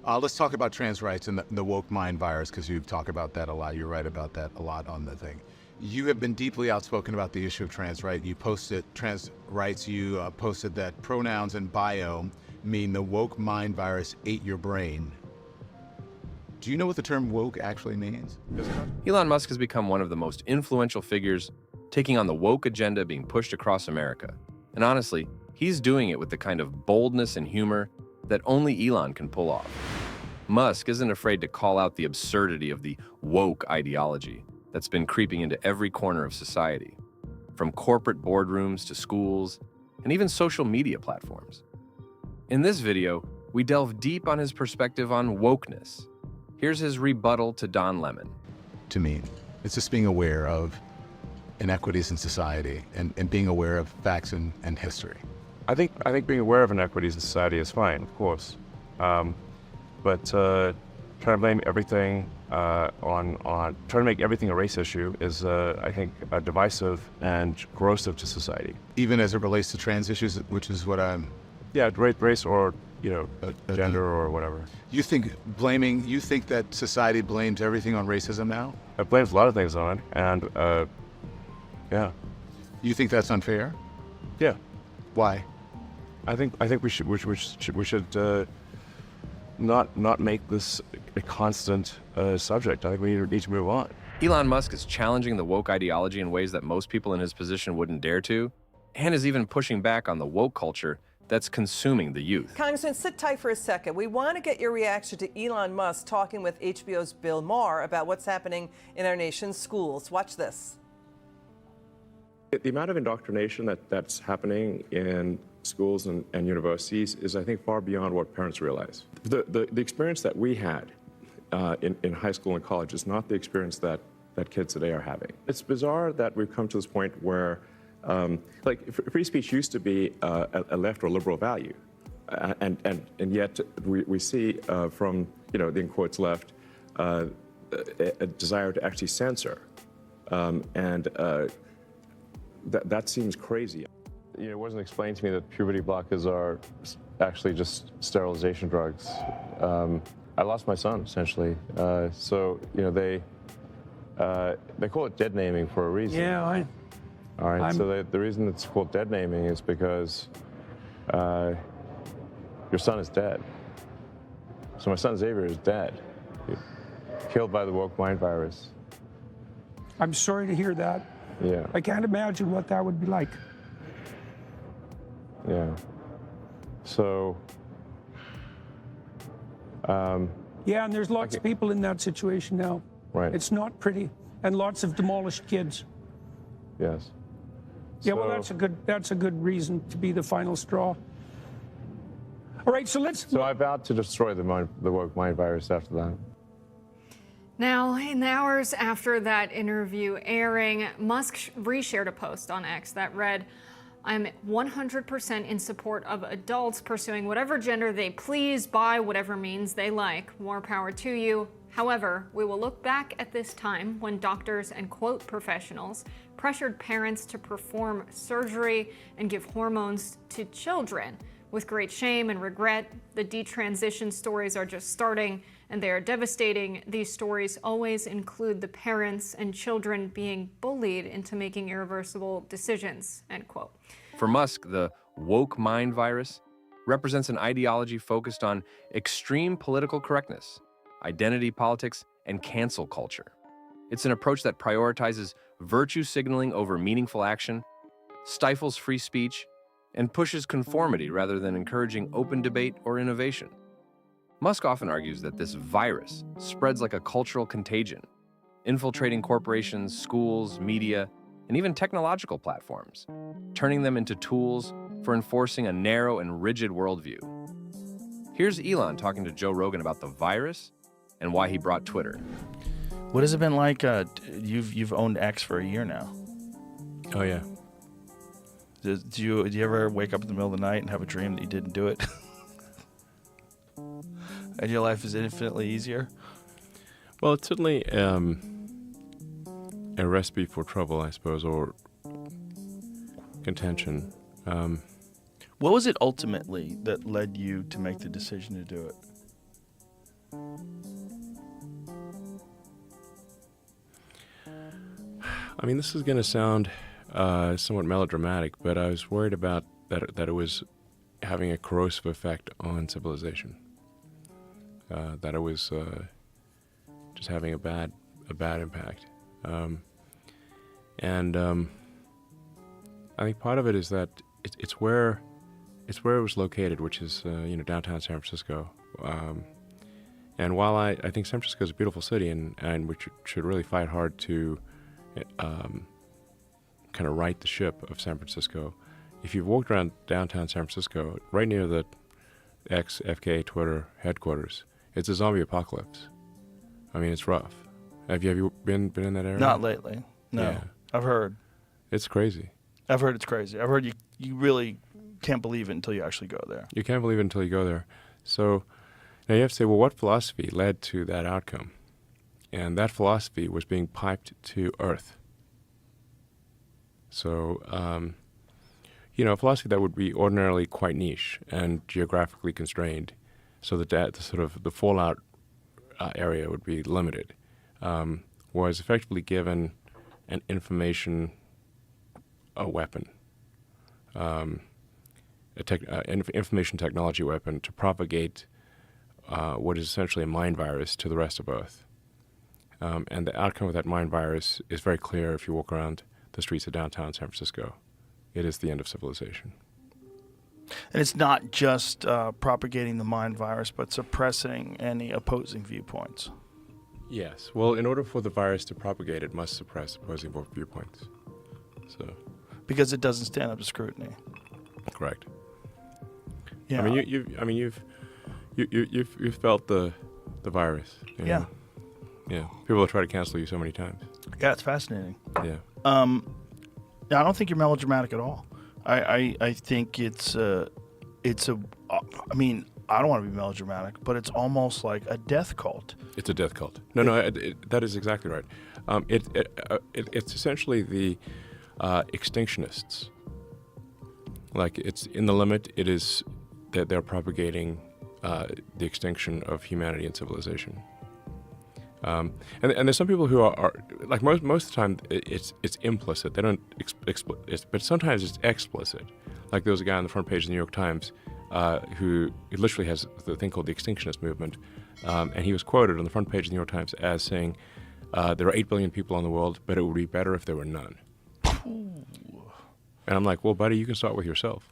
Let's talk about trans rights and the woke mind virus, because you've talked about that a lot. You write about that a lot on the thing. You have been deeply outspoken about the issue of trans rights. You posted trans rights. You posted that pronouns and bio mean the woke mind virus ate your brain. Do you know what the term woke actually means? Elon Musk has become one of the most influential figures taking on the woke agenda being pushed across America. And honestly, he's doing it with the kind of boldness and humor that only Elon can pull off. Musk isn't afraid to call out the absurdity of the woke ideology that's been creeping into every corner of society, from corporate boardrooms to schools and even social media platforms. In this video, we delve deep on his perspective on wokeness. Here's his rebuttal to Don Lemon. To me, it's just being aware of inequities in society and being aware of facts and history. I think being aware of inequities in society is fine, of course. But trying to blame everything trying to make everything a race issue is, I think, divisive and corrosive to society. Even as it relates to trans issues, which is what I'm... Yeah, race or, gender or whatever. You think that society blames everything on racism now? It blames a lot of things on it, and yeah. You think that's unfair? Yeah. Why? I think we should not make this a constant subject. I think we need to move on. Elon Musk is challenging the woke ideology in ways that most people in his position wouldn't dare to, and is even pushing back on the woke culture that's consuming the youth. Congressman, sit tight for a second. We want to get your reaction to Elon Musk talking with HBO's Bill Maher about what's happening in our nation's schools. Watch this. The amount of indoctrination that's happening in schools and universities is, I think, far beyond what parents realize. The experience that we had in high school and college is not the experience that kids today are having. It's bizarre that we've come to this point where free speech used to be a left or liberal value, and yet we see from the in quotes left a desire to actually censor, and that seems crazy. It wasn't explained to me that puberty blockers are actually just sterilization drugs. I lost my son essentially, so they call it dead naming for a reason. Yeah, All right, so the reason it's called dead naming is because your son is dead. So my son Xavier is dead, killed by the woke mind virus. I'm sorry to hear that. Yeah. I can't imagine what that would be like. Yeah. So. Yeah, and there's lots of people in that situation now. Right. It's not pretty, and lots of demolished kids. Yes. Yeah, well, that's a good reason to be the final straw. All right, so let's. So I vowed to destroy the woke mind virus after that. Now, in the hours after that interview airing, Musk reshared a post on X that read, "I'm 100% in support of adults pursuing whatever gender they please by whatever means they like. More power to you. However, we will look back at this time when doctors and quote professionals pressured parents to perform surgery and give hormones to children. With great shame and regret, the detransition stories are just starting, and they are devastating. These stories always include the parents and children being bullied into making irreversible decisions," end quote. For Musk, the woke mind virus represents an ideology focused on extreme political correctness, identity politics, and cancel culture. It's an approach that prioritizes virtue signaling over meaningful action, stifles free speech, and pushes conformity rather than encouraging open debate or innovation. Musk often argues that this virus spreads like a cultural contagion, infiltrating corporations, schools, media, and even technological platforms, turning them into tools for enforcing a narrow and rigid worldview. Here's Elon talking to Joe Rogan about the virus and why he brought Twitter. What has it been like? You've owned X for a year now. Oh yeah. Do you ever wake up in the middle of the night and have a dream that you didn't do it? And your life is infinitely easier? Well, it's certainly a recipe for trouble, I suppose, or contention. What was it ultimately that led you to make the decision to do it? I mean, this is going to sound somewhat melodramatic, but I was worried about that it was having a corrosive effect on civilization. That it was just having a bad impact. I think part of it is that it's where it was located, which is downtown San Francisco. And while I think San Francisco is a beautiful city, and we should really fight hard to kind of right the ship of San Francisco, if you've walked around downtown San Francisco, right near the FK Twitter headquarters, it's a zombie apocalypse. I mean, it's rough. Have you been in that area? Not lately. No. Yeah. I've heard. It's crazy. I've heard it's crazy. I've heard you really can't believe it until you actually go there. You can't believe it until you go there. So now you have to say, well, what philosophy led to that outcome? And that philosophy was being piped to Earth. So, a philosophy that would be ordinarily quite niche and geographically constrained, so that the fallout area would be limited, was effectively given an information weapon, information technology weapon to propagate what is essentially a mind virus to the rest of Earth. And the outcome of that mind virus is very clear if you walk around the streets of downtown San Francisco. It is the end of civilization. And it's not just propagating the mind virus, but suppressing any opposing viewpoints. Yes. Well, in order for the virus to propagate, it must suppress opposing viewpoints. So. Because it doesn't stand up to scrutiny. Correct. Yeah. I mean, you've felt the virus. You know? Yeah. Yeah. People will try to cancel you so many times. Yeah, it's fascinating. Yeah. I don't think you're melodramatic at all. I think it's a. I mean, I don't want to be melodramatic, but it's almost like a death cult. It's a death cult. No, that is exactly right. It's essentially the extinctionists. Like, it's in the limit. It is that they're propagating the extinction of humanity and civilization. And there's some people who are like most of the time it's implicit. They don't but sometimes it's explicit. Like, there was a guy on the front page of the New York Times who literally has the thing called the extinctionist movement, and he was quoted on the front page of the New York Times as saying, "There are 8 billion people in the world, but it would be better if there were none." And I'm like, well, buddy, you can start with yourself.